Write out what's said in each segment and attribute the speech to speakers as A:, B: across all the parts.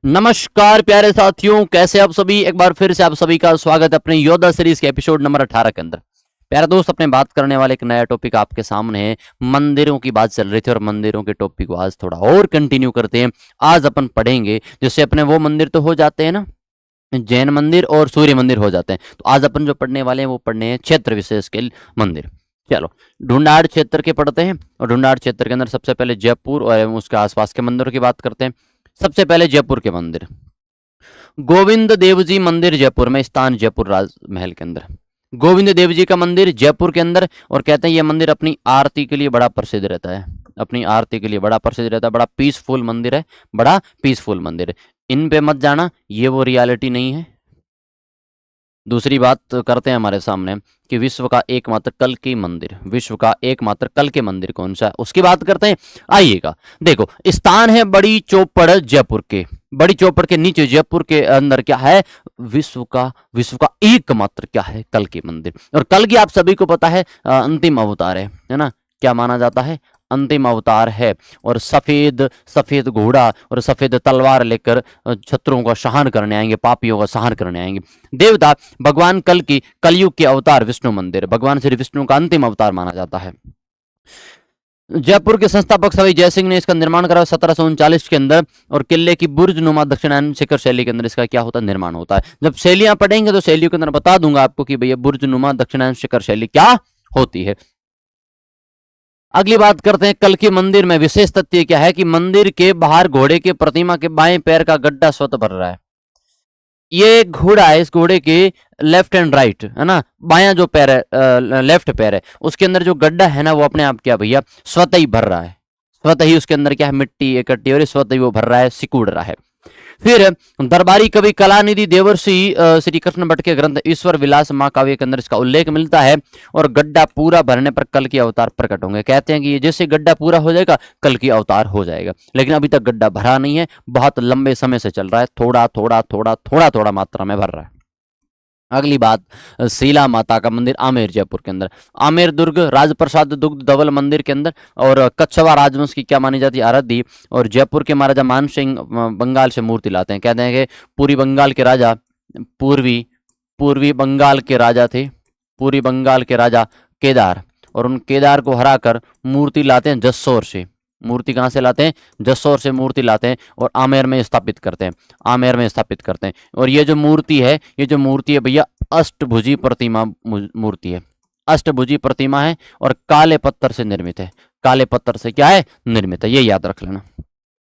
A: नमस्कार प्यारे साथियों, कैसे आप सभी। एक बार फिर से आप सभी का स्वागत है अपने योद्धा सीरीज के एपिसोड नंबर 18 के अंदर। प्यारे दोस्त, अपने बात करने वाले एक नया टॉपिक आपके सामने है। मंदिरों की बात चल रही थी और मंदिरों के टॉपिक को आज थोड़ा और कंटिन्यू करते हैं। आज अपन पढ़ेंगे, जैसे अपने वो मंदिर तो हो जाते हैं ना, जैन मंदिर और सूर्य मंदिर हो जाते हैं, तो आज अपन जो पढ़ने वाले हैं वो पढ़ने हैं क्षेत्र विशेष के मंदिर। चलो, ढूंढाड़ क्षेत्र के पढ़ते हैं और ढूंढाड़ क्षेत्र के अंदर सबसे पहले जयपुर और उसके आसपास के मंदिरों की बात करते हैं। सबसे पहले जयपुर के मंदिर, गोविंद देव जी मंदिर जयपुर में, स्थान जयपुर राजमहल के अंदर। गोविंद देव जी का मंदिर जयपुर के अंदर, और कहते हैं ये मंदिर अपनी आरती के लिए बड़ा प्रसिद्ध रहता है। अपनी आरती के लिए बड़ा प्रसिद्ध रहता है। बड़ा पीसफुल मंदिर है, बड़ा पीसफुल मंदिर है। इन पे मत जाना, ये वो रियलिटी नहीं है। दूसरी बात करते हैं हमारे सामने कि विश्व का एकमात्र कल की मंदिर, विश्व का एकमात्र कल के मंदिर कौन सा है, उसकी बात करते हैं। आइएगा, देखो, स्थान है बड़ी चौपड़ जयपुर के। बड़ी चौपड़ के नीचे जयपुर के अंदर क्या है, विश्व का एकमात्र क्या है, कल की मंदिर। और कल की आप सभी को पता है अंतिम अवतार है ना। क्या माना जाता है, अंतिम अवतार है। और सफेद सफेद घोड़ा और सफेद तलवार लेकर शत्रुओं का सहन करने आएंगे, पापियों का सहन करने आएंगे। देवता भगवान कल की, कलयुग के अवतार विष्णु मंदिर, भगवान श्री विष्णु का अंतिम अवतार माना जाता है। जयपुर के संस्थापक सवाई जयसिंह ने इसका निर्माण करा 1739 के अंदर, और किले की बुर्ज नुमा दक्षिणायन शिखर शैली के अंदर इसका क्या होता है, निर्माण होता है। जब शैलियां पढ़ेंगे तो शैलियों के अंदर बता दूंगा आपको कि भैया बुर्ज नुमा दक्षिणायन शिखर शैली क्या होती है। अगली बात करते हैं कल के मंदिर में विशेष तथ्य क्या है कि मंदिर के बाहर घोड़े के प्रतिमा के बाएं पैर का गड्ढा स्वतः भर रहा है। ये घोड़ा है, इस घोड़े के लेफ्ट एंड राइट है ना, बायां जो पैर है, लेफ्ट पैर है, उसके अंदर जो गड्ढा है ना, वो अपने आप क्या भैया स्वतः ही भर रहा है। स्वतः ही उसके अंदर क्या है, मिट्टी इकट्ठी हो रही, स्वतः ही वो भर रहा है, सिकुड़ रहा है। फिर दरबारी कवि कलानिधि देवर्षि श्री कृष्ण भट्ट के ग्रंथ ईश्वर विलास महाकाव्य के अंदर इसका उल्लेख मिलता है। और गड्ढा पूरा भरने पर कल के अवतार प्रकट होंगे। कहते हैं कि ये जैसे गड्ढा पूरा हो जाएगा कल की अवतार हो जाएगा, लेकिन अभी तक गड्ढा भरा नहीं है, बहुत लंबे समय से चल रहा है, थोड़ा थोड़ा थोड़ा थोड़ा थोड़ा मात्रा में भर रहा है। अगली बात, शीला माता का मंदिर आमेर जयपुर के अंदर। आमेर दुर्ग राजप्रसाद दुग्ध धवल मंदिर के अंदर, और कच्छवा राजवंश की क्या मानी जाती है, आराध्य। और जयपुर के महाराजा मान सिंह बंगाल से मूर्ति लाते हैं। कहते हैं कि पूर्वी बंगाल के राजा, पूर्वी बंगाल के राजा थे, पूर्वी बंगाल के राजा केदार, और उन केदार को हराकर मूर्ति लाते हैं जसोर से। मूर्ति कहाँ से लाते हैं, जसोर से मूर्ति लाते हैं और आमेर में स्थापित करते हैं, आमेर में स्थापित करते हैं। और ये जो मूर्ति है, ये जो मूर्ति है भैया अष्टभुजी प्रतिमा मूर्ति है, अष्टभुजी प्रतिमा है और काले पत्थर से निर्मित है। काले पत्थर से क्या है, निर्मित है, ये याद रख लेना।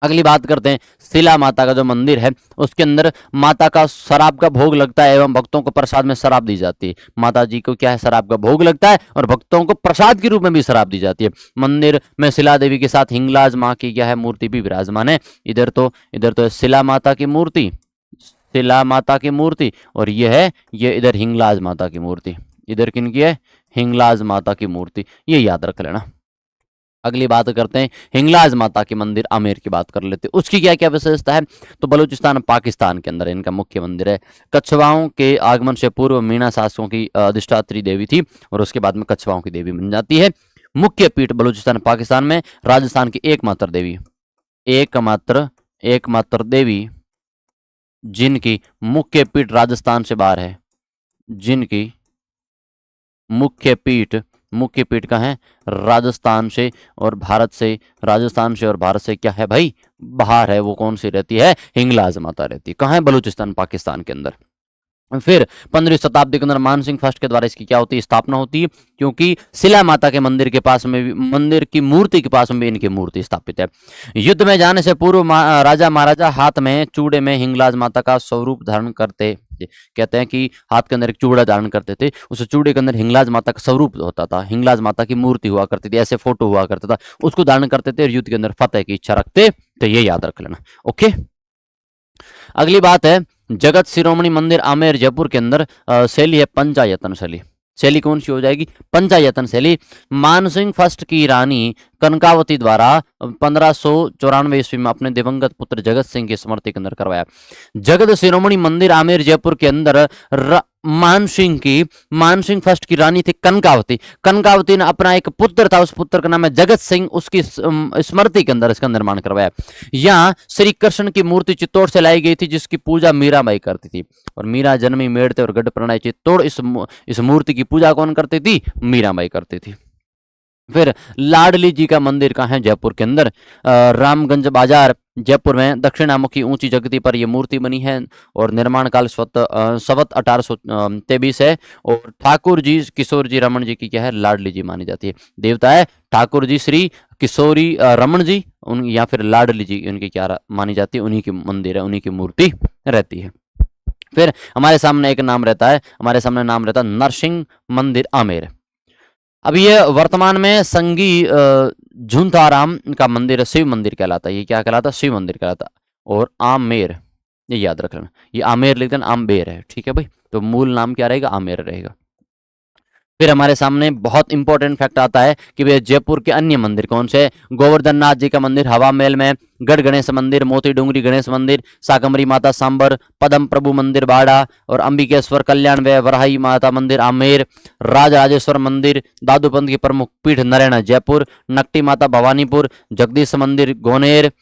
A: अगली बात करते हैं शीला माता का जो मंदिर है, उसके अंदर माता का शराब का भोग लगता है एवं भक्तों को प्रसाद में शराब दी जाती है। माता जी को क्या है, शराब का भोग लगता है और भक्तों को प्रसाद के रूप में भी शराब दी जाती है। मंदिर में शिला देवी के साथ हिंगलाज माँ की क्या है, मूर्ति भी विराजमान है। इधर तो शिला माता की मूर्ति, शिला माता की मूर्ति, और ये इधर हिंगलाज माता की मूर्ति। इधर किन की है, हिंगलाज माता की मूर्ति, ये याद रख लेना। अगली बात करते हैं हिंगलाज माता के मंदिर आमेर की बात कर लेते हैं। उसकी क्या क्या विशेषता है, तो बलूचिस्तान पाकिस्तान के अंदर इनका मुख्य मंदिर है। कच्छवाओं के आगमन से पूर्व मीणा शासकों की अधिष्ठात्री देवी थी, और उसके बाद में कच्छवाओं की देवी बन जाती है। मुख्य पीठ बलूचिस्तान पाकिस्तान में, राजस्थान की एकमात्र देवी, एकमात्र देवी जिनकी मुख्य पीठ राजस्थान से बाहर है, जिनकी मुख्य पीठ कहाँ है, राजस्थान से और भारत से, राजस्थान से और भारत से क्या है भाई, बाहर है। वो कौन सी रहती है, हिंगलाज माता रहती है। कहाँ है, बलूचिस्तान पाकिस्तान के अंदर। फिर 15वीं शताब्दी के अंदर मानसिंह फर्स्ट के द्वारा इसकी क्या होती है, स्थापना होती है, क्योंकि शिला माता के मंदिर के पास में भी, मंदिर की मूर्ति के पास में भी इनकी मूर्ति स्थापित है। युद्ध में जाने से पूर्व राजा महाराजा हाथ में चूड़े में हिंगलाज माता का स्वरूप धारण करते। कहते हैं कि हाथ के अंदर एक चूड़ा धारण करते थे, उस चूड़े के अंदर हिंगलाज माता का स्वरूप होता था, हिंगलाज माता की मूर्ति हुआ करती थी, ऐसे फोटो हुआ करता था, उसको धारण करते थे और युद्ध के अंदर फतेह की इच्छा रखते। तो ये याद रख लेना, ओके। अगली बात है जगत शिरोमणि मंदिर आमेर जयपुर के अंदर, शैली है पंचायतन शैली। शैली कौन सी हो जाएगी, पंचायतन शैली। मानसिंह फर्स्ट की रानी कनकावती द्वारा 1594 ईस्वी में अपने दिवंगत पुत्र जगत सिंह की स्मृति के अंदर करवाया। जगत शिरोमणि मंदिर आमेर जयपुर के अंदर मानसिंह फर्स्ट की रानी थी कनकावती। कनकावती ने अपना एक पुत्र था, उस पुत्र का नाम है जगत सिंह, उसकी स्मृति के अंदर इसका निर्माण करवाया। यहाँ श्री कृष्ण की मूर्ति चित्तौड़ से लाई गई थी, जिसकी पूजा मीराबाई करती थी। और मीरा जन्मी मेड़ते और गढ़ प्रणय चित्तौड़, इस मूर्ति की पूजा कौन करती थी? मीराबाई करती थी। फिर लाडली जी का मंदिर कहाँ है? जयपुर के अंदर रामगंज बाजार जयपुर में दक्षिणामुखी ऊंची जगती पर यह मूर्ति बनी है और निर्माण काल संवत 1823 है। और ठाकुर जी किशोर जी रमन जी की क्या है? लाडली जी मानी जाती है। देवता है ठाकुर जी श्री किशोरी रमन जी, उन या फिर लाडली जी उनकी क्या मानी जाती है? उन्हीं की मंदिर है, उन्हीं की मूर्ति रहती है। फिर हमारे सामने एक नाम रहता है, हमारे सामने नाम रहता है नरसिंह मंदिर आमेर। अब ये वर्तमान में संगी झुंथाराम का मंदिर है, शिव मंदिर कहलाता है। ये क्या कहलाता? शिव मंदिर कहलाता। और आमेर, ये याद रखना, ये आमेर लिख देना, आमेर है, ठीक है भाई। तो मूल नाम क्या रहेगा? आमेर रहेगा। फिर हमारे सामने बहुत इंपॉर्टेंट फैक्ट आता है कि वे जयपुर के अन्य मंदिर कौन से? गोवर्धन नाथ जी का मंदिर हवा महल में, गढ़ गणेश मंदिर, मोती डूंगरी गणेश मंदिर, साकमरी माता सांबर, पदम प्रभु मंदिर बाड़ा, और अंबिकेश्वर कल्याण व वराही माता मंदिर आमेर, राजराजेश्वर मंदिर, दादूपंथ की प्रमुख पीठ नरैना जयपुर, नकटी माता भवानीपुर, जगदीश मंदिर गोनेर,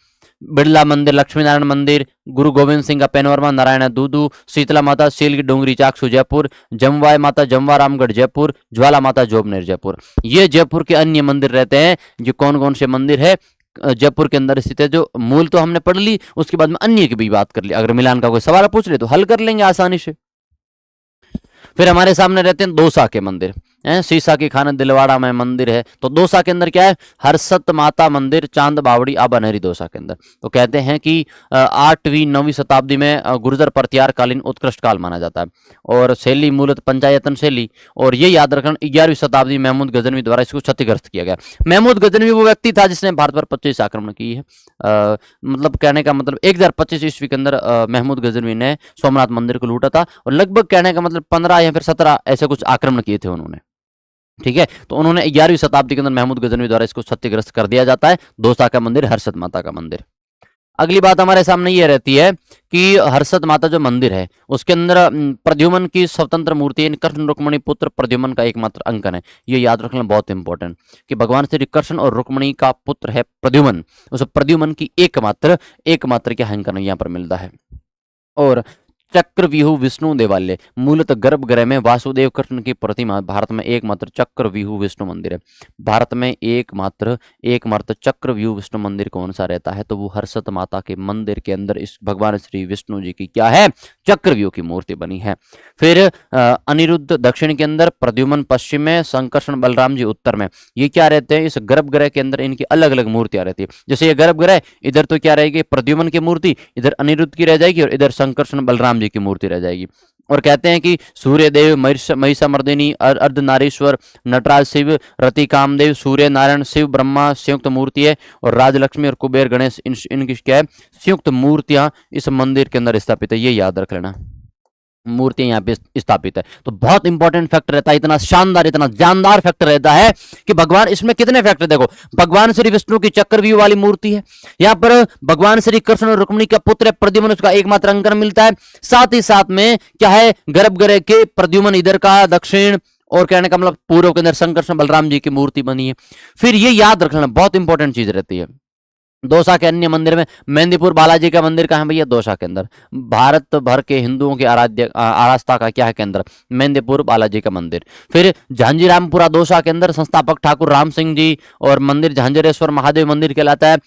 A: बिड़ला मंदिर लक्ष्मी नारायण मंदिर, गुरु गोविंद सिंह का पेनवर्मा नारायण दूदू, शीतला माता सील की डोंगरी चाकसू जयपुर, जमवाय माता जमवा रामगढ़ जयपुर, ज्वाला माता जोबनेर जयपुर। ये जयपुर के अन्य मंदिर रहते हैं। ये कौन कौन से मंदिर है जयपुर के अंदर स्थित है? जो मूल तो हमने पढ़ ली, उसके बाद में अन्य की भी बात कर ली। अगर मिलान का कोई सवाल पूछ ले तो हल कर लेंगे आसानी से। फिर हमारे सामने रहते हैं दौसा के मंदिर, सीसा की खान दिलवाड़ा में मंदिर है। तो दौसा के अंदर क्या है? हर्षत माता मंदिर, चांद बावड़ी आबानहरी दौसा के अंदर। तो कहते हैं कि 8वीं 9वीं शताब्दी में गुर्जर प्रत्यार कालीन उत्कृष्ट काल माना जाता है। और शैली मूलत पंचायतन शैली। और ये याद रखना 11वीं शताब्दी महमूद गजनवी द्वारा इसको क्षतिग्रस्त किया गया। महमूद गजनवी वो व्यक्ति था जिसने भारत पर 25 आक्रमण की है। मतलब कहने का मतलब 1025 ईस्वी के अंदर महमूद गजनवी ने सोमनाथ मंदिर को लूटा था। और लगभग कहने का मतलब 15 या फिर 17 ऐसे कुछ आक्रमण किए थे उन्होंने, ठीक है। तो उन्होंने 11वीं शताब्दी के अंदर महमूद गजनवी द्वारा इसको क्षतिग्रस्त कर दिया जाता है। दौसा का मंदिर, हर्षद माता का मंदिर। अगली बात हमारे सामने ये रहती है कि हर्षद माता जो मंदिर है उसके अंदर प्रद्युमन की स्वतंत्र मूर्ति है। कृष्ण रुक्मणी पुत्र प्रद्युमन का एकमात्र अंकन है। ये याद रखना बहुत इंपॉर्टेंट कि भगवान श्री कृष्ण और रुक्मणी का पुत्र है प्रद्युमन। उस प्रद्युमन की एकमात्र क्या अंकन यहाँ पर मिलता है। और चक्रव्यूह विष्णु देवालय, मूलतः गर्भगृह में वासुदेव कृष्ण की प्रतिमा। भारत में एकमात्र चक्रव्यूह विष्णु मंदिर है। भारत में एकमात्र चक्रव्यूह विष्णु मंदिर कौन सा रहता है? तो वो हर्षद माता के मंदिर के अंदर इस भगवान श्री विष्णु जी की क्या है? चक्रव्यूह की मूर्ति बनी है। फिर अनिरुद्ध दक्षिण के अंदर, प्रद्युमन पश्चिम में, संकर्षण बलराम जी उत्तर में। ये क्या रहते हैं? इस गर्भगृह के अंदर इनकी अलग अलग मूर्तियां रहती है। जैसे ये गर्भगृह, इधर तो क्या रहेगी? प्रद्युमन की मूर्ति, इधर अनिरुद्ध की रह जाएगी और इधर संकर्षण बलराम जी की मूर्ति रह जाएगी। और कहते हैं कि सूर्यदेव, महिषामर्दिनी, अर्धनारीश्वर, नटराज शिव, रति कामदेव, सूर्य नारायण, शिव ब्रह्मा संयुक्त मूर्ति है। और राजलक्ष्मी और कुबेर गणेश इनकी क्या है? संयुक्त मूर्तियां इस मंदिर के अंदर स्थापित है। ये याद रख लेना, मूर्तियां यहाँ पे स्थापित है। तो बहुत इंपॉर्टेंट फैक्टर रहता है, इतना शानदार, इतना जानदार फैक्टर रहता है कि भगवान, इसमें कितने फैक्टर देखो। भगवान श्री विष्णु की चक्रव्यूह वाली मूर्ति है। यहाँ पर भगवान श्री कृष्ण और रुक्मिणी का पुत्र प्रद्युमन, उसका एकमात्र अंकन मिलता है। साथ ही साथ में क्या है? गर्भगृह के प्रद्युमन इधर का दक्षिण, और कहने का मतलब पूर्व के अंदर संकर्षण बलराम जी की मूर्ति बनी है। फिर ये याद रखना बहुत इंपॉर्टेंट चीज रहती है। दौसा के अन्य मंदिर में मेहंदीपुर बालाजी का मंदिर कहाँ है भैया? दौसा के अंदर। भारत भर के हिंदुओं की आराधना का क्या है केंद्र? मेहंदीपुर बालाजी का मंदिर। फिर झांझीरामपुरा दौसा के अंदर संस्थापक ठाकुर राम सिंह जी, और मंदिर झांझरेश्वर महादेव मंदिर कहलाता है।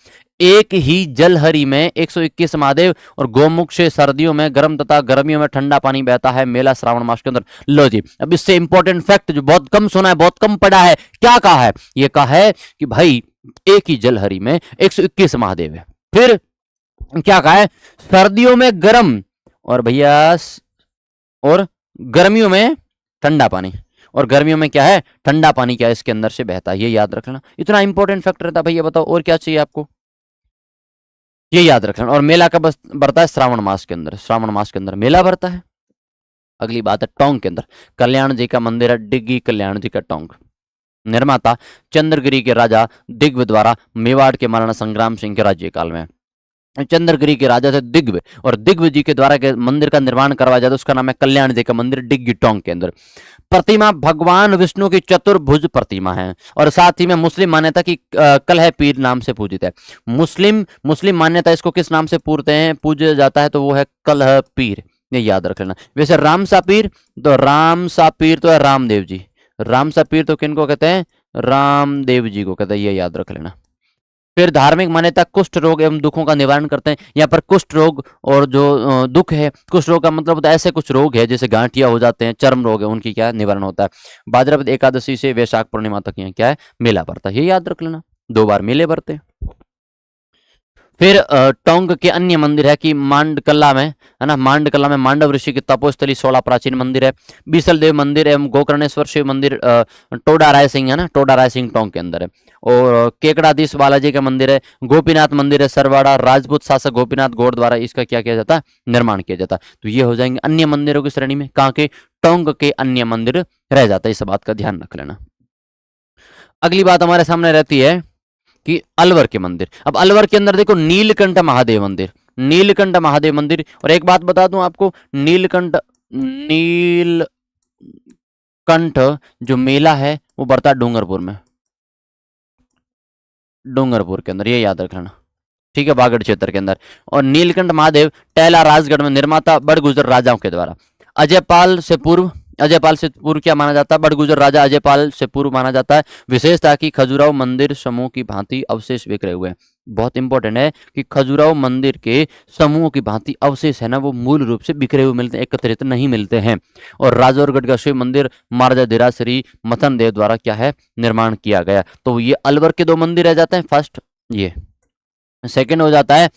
A: एक ही जलहरी में 121 महादेव, और गोमुख से सर्दियों में गर्म तथा गर्मियों में ठंडा पानी बहता है। मेला श्रावण मास के अंदर। लो जी, अब इससे इंपॉर्टेंट फैक्ट जो बहुत कम सुना है, बहुत कम पढ़ा है, क्या कहा है? ये कहा है कि भाई एक ही जलहरी में 121 महादेव है। फिर क्या कहा है? सर्दियों में गर्म, और भैया और गर्मियों में ठंडा पानी। और गर्मियों में क्या है? ठंडा पानी क्या है इसके अंदर से बहता है। ये याद रखना, इतना इंपॉर्टेंट फैक्टर रहता है। भैया बताओ और क्या चाहिए आपको? ये याद रखना। और मेला कब बढ़ता है? श्रावण मास के अंदर। श्रावण मास के अंदर मेला भरता है। अगली बात है टोंक के अंदर कल्याण जी का मंदिर है। डिग्गी कल्याण जी का टोंक। निर्माता चंद्रगिरी के राजा दिग्विजय द्वारा मेवाड़ के महाराणा संग्राम सिंह के राज्यकाल में। चंद्रगिरी के राजा थे दिग्व, और दिग्व जी के द्वारा के मंदिर का निर्माण करवाया जाता है, उसका नाम है कल्याण जी का मंदिर डिग्गी टोंग के अंदर। प्रतिमा भगवान विष्णु की चतुर्भुज प्रतिमा है, और साथ ही में मुस्लिम मान्यता की कलह पीर नाम से पूजित है। मुस्लिम मान्यता इसको किस नाम से पूजा जाता है, तो वो है कलह पीर, ये याद रख लेना। वैसे रामसा पीर तो है रामदेव जी, रामसा पीर तो किनको कहते हैं, रामदेव जी को कहते हैं, ये याद रख लेना। फिर धार्मिक मान्यता कुष्ठ रोग एवं दुखों का निवारण करते हैं। यहाँ पर कुष्ठ रोग और जो दुख है, कुष्ठ रोग का मतलब होता है ऐसे कुछ रोग है जैसे गांठिया हो जाते हैं, चर्म रोग है, उनकी क्या निवारण होता है। भाद्रपद एकादशी से वैशाख पूर्णिमा तक यहाँ क्या है, मेला भरता है, ये याद रख लेना, 2 बार मेले भरते हैं। फिर टोंग के अन्य मंदिर है कि मांडकल्ला में, है ना, मांडकल्ला में मांडव ऋषि की तपोस्थली 16 प्राचीन मंदिर है। बीसल देव मंदिर एवं गोकर्णेश्वर शिव मंदिर टोडा राय सिंह, है ना, टोडा राय सिंह टोंग के अंदर है। और केकड़ाधीश बालाजी का मंदिर है, गोपीनाथ मंदिर है सरवाड़ा, राजपूत शासक गोपीनाथ गौड़ द्वारा इसका क्या किया जाता है, निर्माण किया जाता है। तो ये हो जाएंगे अन्य मंदिरों की श्रेणी में, कहाँ के, टोंग के अन्य मंदिर रह जाता है, इस बात का ध्यान रख लेना। अगली बात हमारे सामने रहती है कि अलवर के मंदिर। अब अलवर के अंदर देखो नीलकंठ महादेव मंदिर, नीलकंठ महादेव मंदिर। और एक बात बता दूं आपको, नीलकंठ जो मेला है वो बढ़ता है डूंगरपुर में, डूंगरपुर के अंदर, ये याद रखना, ठीक है, बागड़ क्षेत्र के अंदर। और नीलकंठ महादेव टैला राजगढ़ में, निर्माता बड़गुजर राजाओं के द्वारा। अजयपाल से पूर्व क्या माना जाता है, बड़गुजर राजा अजयपाल से पूर्व माना जाता है। विशेषता कि खजुराहो मंदिर समूह की भांति अवशेष बिखरे हुए हैं। बहुत इंपॉर्टेंट है कि खजुराहो मंदिर के समूह की भांति अवशेष है ना, वो मूल रूप से बिखरे हुए मिलते हैं, एकत्रित नहीं मिलते हैं। और राजौरगढ़ का शिव मंदिर महाराजा धीरासरी मथन देव द्वारा क्या है, निर्माण किया गया। तो ये अलवर के 2 मंदिर रह जाते हैं। फर्स्ट ये, सेकंड हो जाता है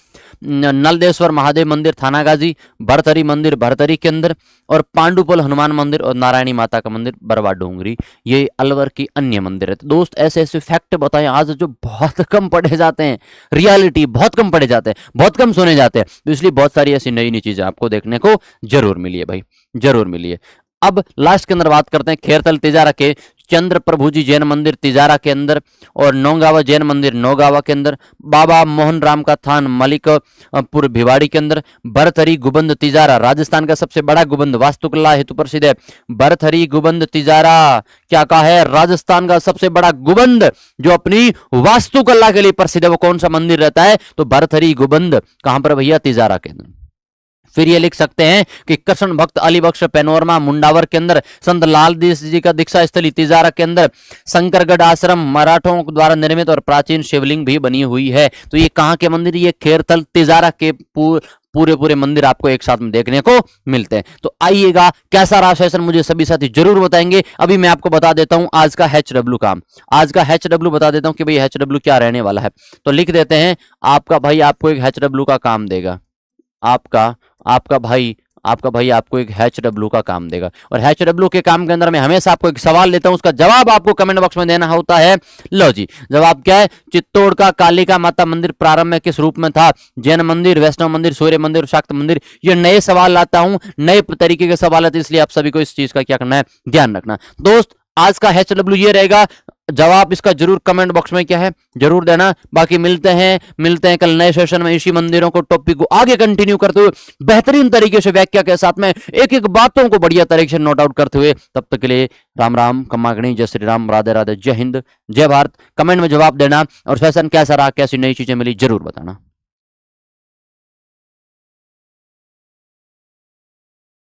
A: नलदेश्वर महादेव मंदिर थानागाजी, भरथरी मंदिर भरथरी के अंदर, और पांडुपुल हनुमान मंदिर और नारायणी माता का मंदिर बरवा डोंगरी, ये अलवर की अन्य मंदिर है। तो दोस्त ऐसे ऐसे फैक्ट बताएं आज जो बहुत कम पढ़े जाते हैं, रियलिटी बहुत कम पढ़े जाते हैं, बहुत कम सुने जाते हैं, तो इसलिए बहुत सारी ऐसी नई नई चीजें आपको देखने को जरूर मिली है भाई, जरूर मिली है। अब लास्ट के अंदर बात करते हैं खेरतल तिजारा के चंद्र प्रभु जी जैन मंदिर तिजारा के अंदर, और नौगावा जैन मंदिर नौगावा के अंदर, बाबा मोहन राम का थान मलिकपुर भिवाड़ी के अंदर, भरथरी गुबंद तिजारा राजस्थान का सबसे बड़ा गुबंद वास्तुकला हेतु प्रसिद्ध है। भरथरी गुबंद तिजारा क्या कहा है, राजस्थान का सबसे बड़ा गुबंद जो अपनी वास्तुकला के लिए प्रसिद्ध है। वो कौन सा मंदिर रहता है, तो भरथरी गुबंद कहां पर भैया, तिजारा के अंदर। फिर ये लिख सकते हैं कि कृष्ण भक्त अली बख्श पैनोरमा मुंडावर के अंदर, संत लाल देश जी का दीक्षा स्थली तिजारा के अंदर, शंकरगढ़ आश्रम मराठों द्वारा निर्मित और प्राचीन शिवलिंग भी बनी हुई है। तो ये कहाँ के मंदिर, ये खेरतल तिजारा के पूरे मंदिर आपको एक साथ में देखने को मिलते हैं। तो आइएगा, कैसा रहा सेशन मुझे सभी साथी जरूर बताएंगे। अभी मैं आपको बता देता हूं आज का HW काम, आज का HW बता देता हूं कि भाई HW क्या रहने वाला है। तो लिख देते हैं, आपका भाई आपको एक HW का काम देगा, आपका भाई आपको एक HW का काम देगा। और HW के काम के अंदर मैं हमेशा आपको एक सवाल लेता हूं, उसका जवाब आपको कमेंट बॉक्स में देना होता है। लो जी, जवाब क्या है, चित्तौड़ का कालिका माता मंदिर प्रारंभ में किस रूप में था, जैन मंदिर, वैष्णव मंदिर, सूर्य मंदिर, शाक्त मंदिर। ये नए सवाल लाता हूं, नए तरीके के सवाल है, इसलिए आप सभी को इस चीज का क्या करना है, ध्यान रखना। दोस्त आज का HW ये रहेगा, जवाब इसका जरूर कमेंट बॉक्स में क्या है जरूर देना। बाकी मिलते हैं कल नए सेशन में इसी मंदिरों को टॉपिक को आगे कंटिन्यू करते हुए बेहतरीन तरीके से व्याख्या के साथ में एक एक बातों को बढ़िया तरीके से नोट आउट करते हुए। तब तक के लिए राम राम, खम्मागणी, जय श्री राम, राधे राधे, जय हिंद, जय भारत। कमेंट में जवाब देना और सेशन कैसा रहा, कैसी नई चीजें मिली जरूर बताना।